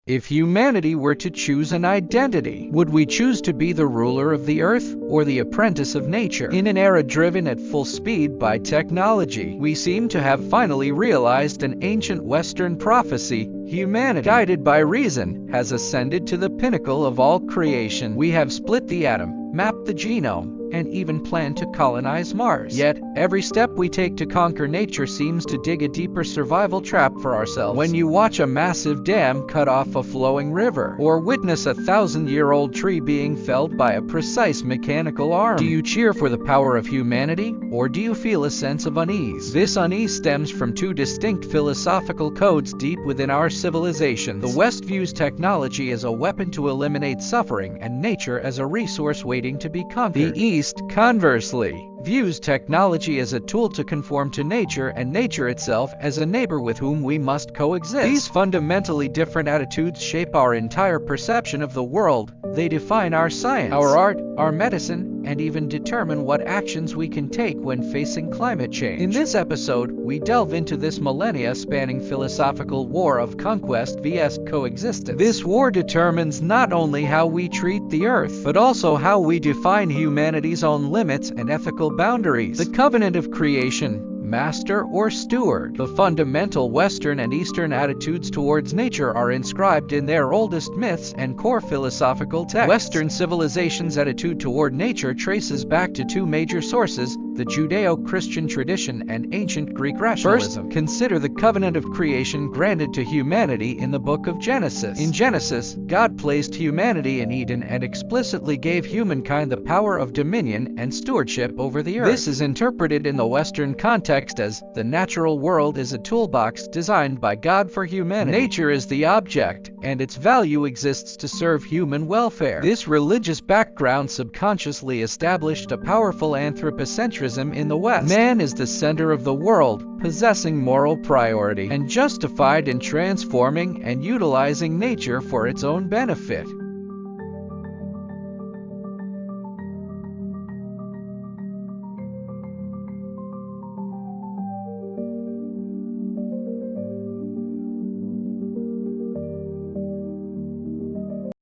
If humanity were to choose an identity, would we choose to be the ruler of the earth or the apprentice of nature? In an era driven at full speed by technology, we seem to have finally realized an ancient Western prophecy. Humanity, guided by reason, has ascended to the pinnacle of all creation. We have split the atom, mapped the genome, and even plan to colonize Mars. Yet, every step we take to conquer nature seems to dig a deeper survival trap for ourselves. When you watch a massive dam cut off a flowing river, or witness a 1,000-year-old tree being felled by a precise mechanical arm, do you cheer for the power of humanity, or do you feel a sense of unease? This unease stems from two distinct philosophical codes deep within our civilization. The West views technology as a weapon to eliminate suffering and nature as a resource waiting to be conquered. The East, conversely, views technology as a tool to conform to nature and nature itself as a neighbor with whom we must coexist. These fundamentally different attitudes shape our entire perception of the world. They define our science, our art, our medicine, and even determine what actions we can take when facing climate change. In this episode, we delve into this millennia-spanning philosophical war of conquest vs. coexistence. This war determines not only how we treat the Earth, but also how we define humanity's own limits and ethical boundaries. The covenant of creation, master or steward. The fundamental Western and Eastern attitudes towards nature are inscribed in their oldest myths and core philosophical texts. Western civilization's attitude toward nature traces back to two major sources, the Judeo-Christian tradition and ancient Greek rationalism. First, consider the covenant of creation granted to humanity in the book of Genesis. In Genesis, God placed humanity in Eden and explicitly gave humankind the power of dominion and stewardship over the earth. This is interpreted in the Western context as the natural world is a toolbox designed by God for humanity. Nature is the object, and its value exists to serve human welfare. This religious background subconsciously established a powerful anthropocentrism in the West. Man is the center of the world, possessing moral priority, and justified in transforming and utilizing nature for its own benefit.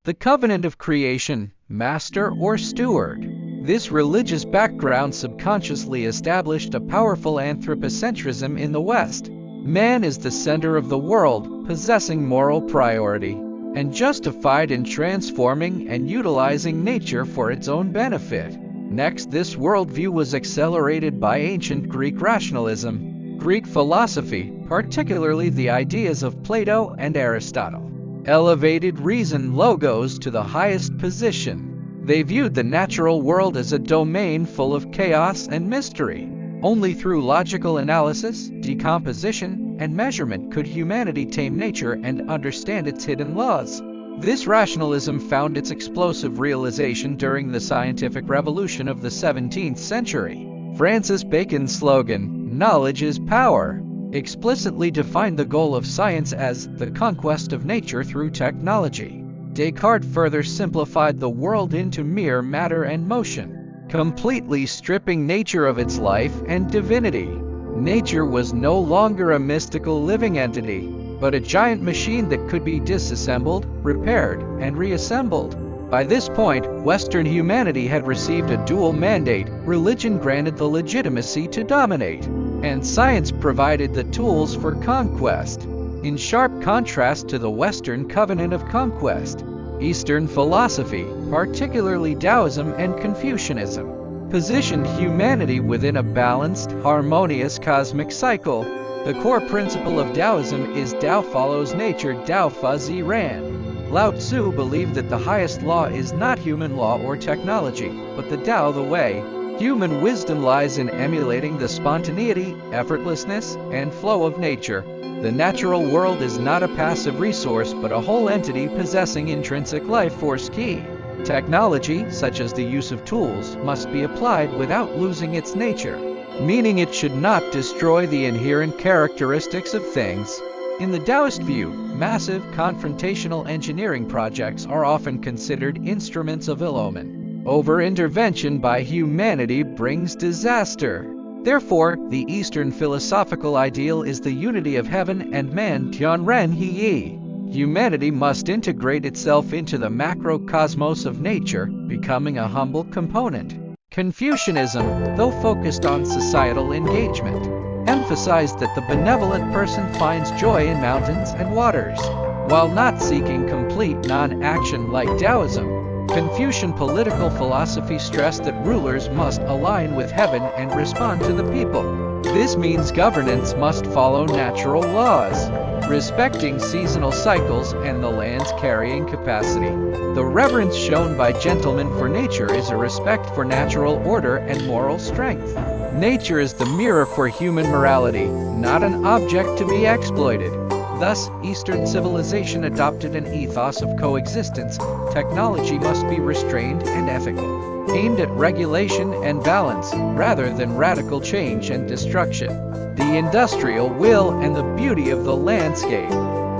The covenant of creation, master or steward. This religious background subconsciously established a powerful anthropocentrism in the West. Man is the center of the world, possessing moral priority, and justified in transforming and utilizing nature for its own benefit. Next, this worldview was accelerated by ancient Greek rationalism. Greek philosophy, particularly the ideas of Plato and Aristotle, elevated reason logos to the highest position. They viewed the natural world as a domain full of chaos and mystery. Only through logical analysis, decomposition, and measurement could humanity tame nature and understand its hidden laws. This rationalism found its explosive realization during the scientific revolution of the 17th century. Francis Bacon's slogan, "Knowledge is power," explicitly defined the goal of science as the conquest of nature through technology. Descartes further simplified the world into mere matter and motion, completely stripping nature of its life and divinity. Nature was no longer a mystical living entity, but a giant machine that could be disassembled, repaired, and reassembled. By this point, Western humanity had received a dual mandate. Religion granted the legitimacy to dominate, and science provided the tools for conquest. In sharp contrast to the Western covenant of conquest, Eastern philosophy, particularly Taoism and Confucianism, positioned humanity within a balanced, harmonious cosmic cycle. The core principle of Taoism is Tao follows nature, Tao Fa Zi Ran. Lao Tzu believed that the highest law is not human law or technology, but the Tao the way. Human wisdom lies in emulating the spontaneity, effortlessness, and flow of nature. The natural world is not a passive resource but a whole entity possessing intrinsic life force. Key technology, such as the use of tools, must be applied without losing its nature, meaning it should not destroy the inherent characteristics of things. In the Daoist view, massive confrontational engineering projects are often considered instruments of ill omen. Over-intervention by humanity brings disaster. Therefore, the Eastern philosophical ideal is the unity of heaven and man, Tianren He Yi. Humanity must integrate itself into the macrocosmos of nature, becoming a humble component. Confucianism, though focused on societal engagement, emphasized that the benevolent person finds joy in mountains and waters. While not seeking complete non-action like Taoism, Confucian political philosophy stressed that rulers must align with heaven and respond to the people. This means governance must follow natural laws, respecting seasonal cycles and the land's carrying capacity. The reverence shown by gentlemen for nature is a respect for natural order and moral strength. Nature is the mirror for human morality, not an object to be exploited. Thus, Eastern civilization adopted an ethos of coexistence. Technology must be restrained and ethical, aimed at regulation and balance, rather than radical change and destruction. The industrial will and the beauty of the landscape.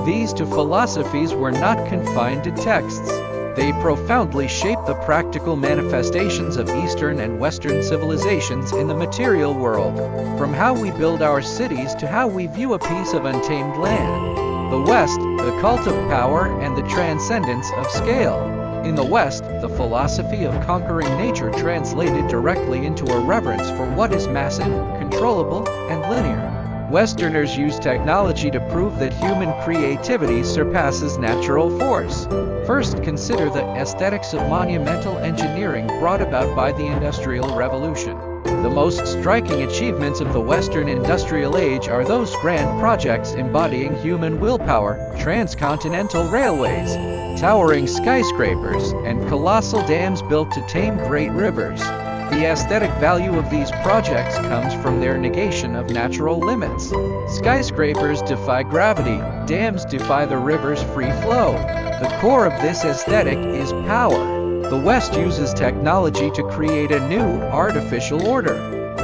These two philosophies were not confined to texts. They profoundly shaped the practical manifestations of Eastern and Western civilizations in the material world, from how we build our cities to how we view a piece of untamed land. The West, the cult of power and the transcendence of scale. In the West, the philosophy of conquering nature translated directly into a reverence for what is massive, controllable, and linear. Westerners use technology to prove that human creativity surpasses natural force. First, consider the aesthetics of monumental engineering brought about by the Industrial Revolution. The most striking achievements of the Western industrial age are those grand projects embodying human willpower: transcontinental railways, towering skyscrapers, and colossal dams built to tame great rivers. The aesthetic value of these projects comes from their negation of natural limits. Skyscrapers defy gravity, dams defy the river's free flow. The core of this aesthetic is power. The West uses technology to create a new, artificial order,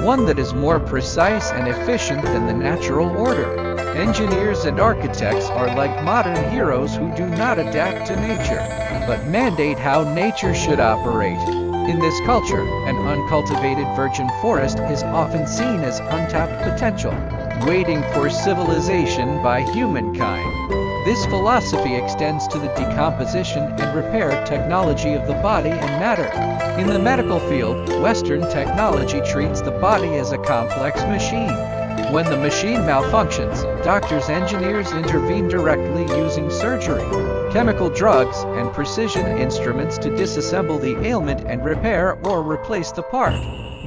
one that is more precise and efficient than the natural order. Engineers and architects are like modern heroes who do not adapt to nature, but mandate how nature should operate. In this culture, an uncultivated virgin forest is often seen as untapped potential, waiting for civilization by humankind. This philosophy extends to the decomposition and repair technology of the body and matter. In the medical field, Western technology treats the body as a complex machine. When the machine malfunctions, doctors and engineers intervene directly using surgery, chemical drugs, and precision instruments to disassemble the ailment and repair or replace the part.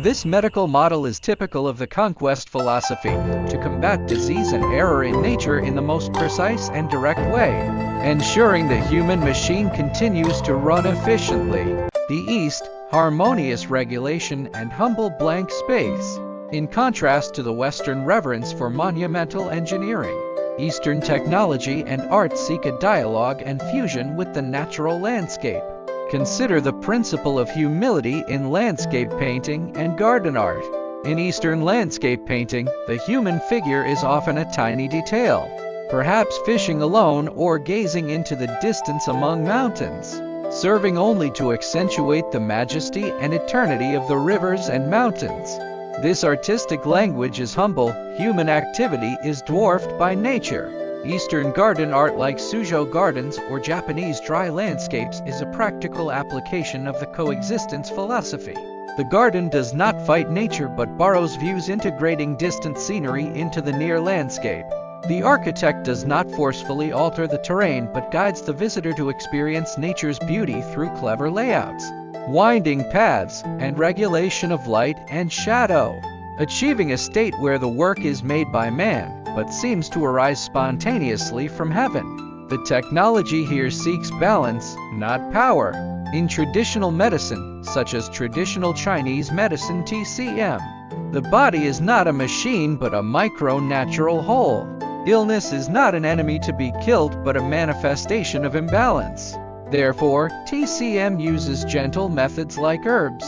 This medical model is typical of the conquest philosophy, to combat disease and error in nature in the most precise and direct way, ensuring the human machine continues to run efficiently. The East, harmonious regulation and humble blank space. In contrast to the Western reverence for monumental engineering, Eastern technology and art seek a dialogue and fusion with the natural landscape. Consider the principle of humility in landscape painting and garden art. In Eastern landscape painting, the human figure is often a tiny detail, perhaps fishing alone or gazing into the distance among mountains, serving only to accentuate the majesty and eternity of the rivers and mountains. This artistic language is humble. Human activity is dwarfed by nature. Eastern garden art like Suzhou gardens or Japanese dry landscapes is a practical application of the coexistence philosophy. The garden does not fight nature but borrows views integrating distant scenery into the near landscape. The architect does not forcefully alter the terrain but guides the visitor to experience nature's beauty through clever layouts, winding paths, and regulation of light and shadow, achieving a state where the work is made by man but seems to arise spontaneously from heaven. The technology here seeks balance, not power. In traditional medicine, such as traditional Chinese medicine TCM, the body is not a machine but a micro-natural whole. Illness is not an enemy to be killed but a manifestation of imbalance. Therefore, TCM uses gentle methods like herbs,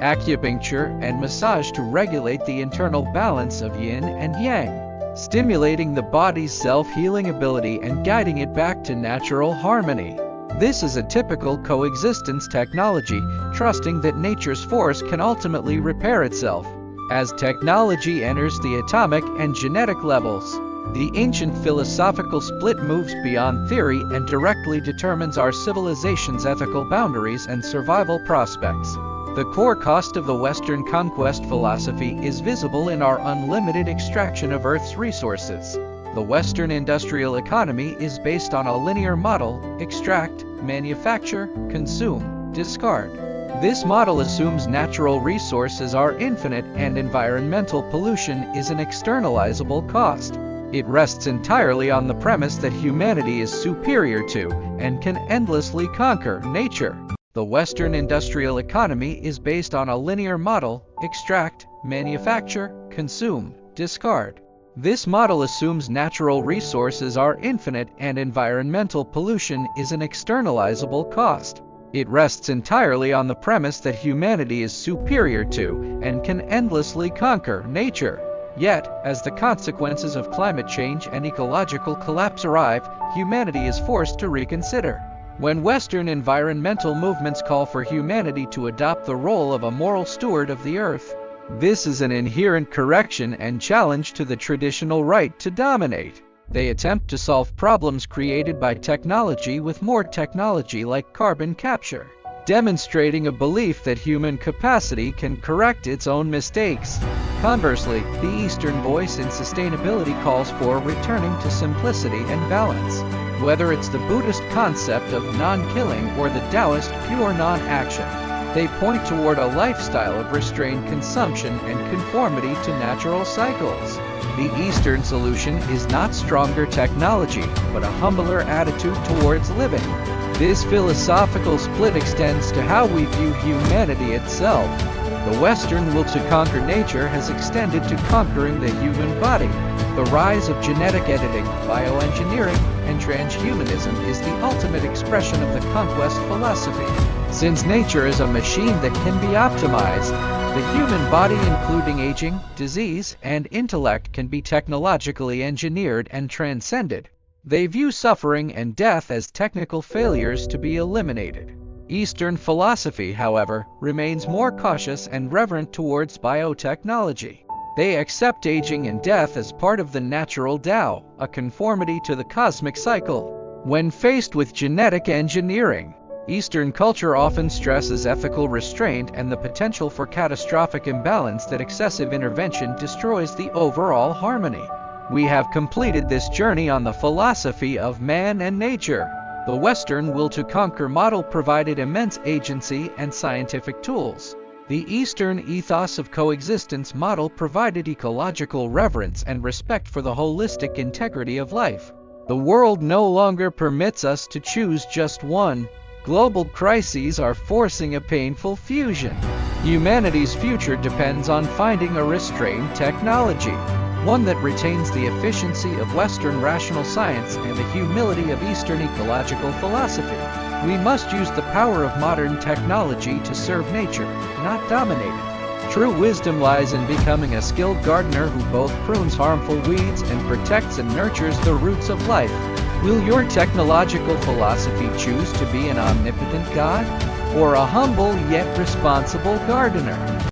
acupuncture, and massage to regulate the internal balance of yin and yang, stimulating the body's self-healing ability and guiding it back to natural harmony. This is a typical coexistence technology, trusting that nature's force can ultimately repair itself. As technology enters the atomic and genetic levels, The ancient philosophical split moves beyond theory and directly determines our civilization's ethical boundaries and survival prospects. The core cost of the Western conquest philosophy is visible in our unlimited extraction of Earth's resources. The Western industrial economy is based on a linear model: extract, manufacture, consume, discard. This model assumes natural resources are infinite and environmental pollution is an externalizable cost. It rests entirely on the premise that humanity is superior to and can endlessly conquer nature. The Western industrial economy is based on a linear model: extract, manufacture, consume, discard. This model assumes natural resources are infinite and environmental pollution is an externalizable cost. It rests entirely on the premise that humanity is superior to and can endlessly conquer nature. Yet, as the consequences of climate change and ecological collapse arrive, humanity is forced to reconsider. When Western environmental movements call for humanity to adopt the role of a moral steward of the Earth, this is an inherent correction and challenge to the traditional right to dominate. They attempt to solve problems created by technology with more technology, like carbon capture, demonstrating a belief that human capacity can correct its own mistakes. Conversely, the Eastern voice in sustainability calls for returning to simplicity and balance. Whether it's the Buddhist concept of non-killing or the Daoist pure non-action, they point toward a lifestyle of restrained consumption and conformity to natural cycles. The Eastern solution is not stronger technology, but a humbler attitude towards living. This philosophical split extends to how we view humanity itself. The Western will to conquer nature has extended to conquering the human body. The rise of genetic editing, bioengineering, and transhumanism is the ultimate expression of the conquest philosophy. Since nature is a machine that can be optimized, the human body, including aging, disease, and intellect, can be technologically engineered and transcended. They view suffering and death as technical failures to be eliminated. Eastern philosophy, however, remains more cautious and reverent towards biotechnology. They accept aging and death as part of the natural Tao, a conformity to the cosmic cycle. When faced with genetic engineering, Eastern culture often stresses ethical restraint and the potential for catastrophic imbalance that excessive intervention destroys the overall harmony. We have completed this journey on the philosophy of man and nature. The Western will to conquer model provided immense agency and scientific tools. The Eastern Ethos of Coexistence model provided ecological reverence and respect for the holistic integrity of life. The world no longer permits us to choose just one. Global crises are forcing a painful fusion. Humanity's future depends on finding a restrained technology, one that retains the efficiency of Western rational science and the humility of Eastern ecological philosophy. We must use the power of modern technology to serve nature, not dominate it. True wisdom lies in becoming a skilled gardener who both prunes harmful weeds and protects and nurtures the roots of life. Will your technological philosophy choose to be an omnipotent God, or a humble yet responsible gardener?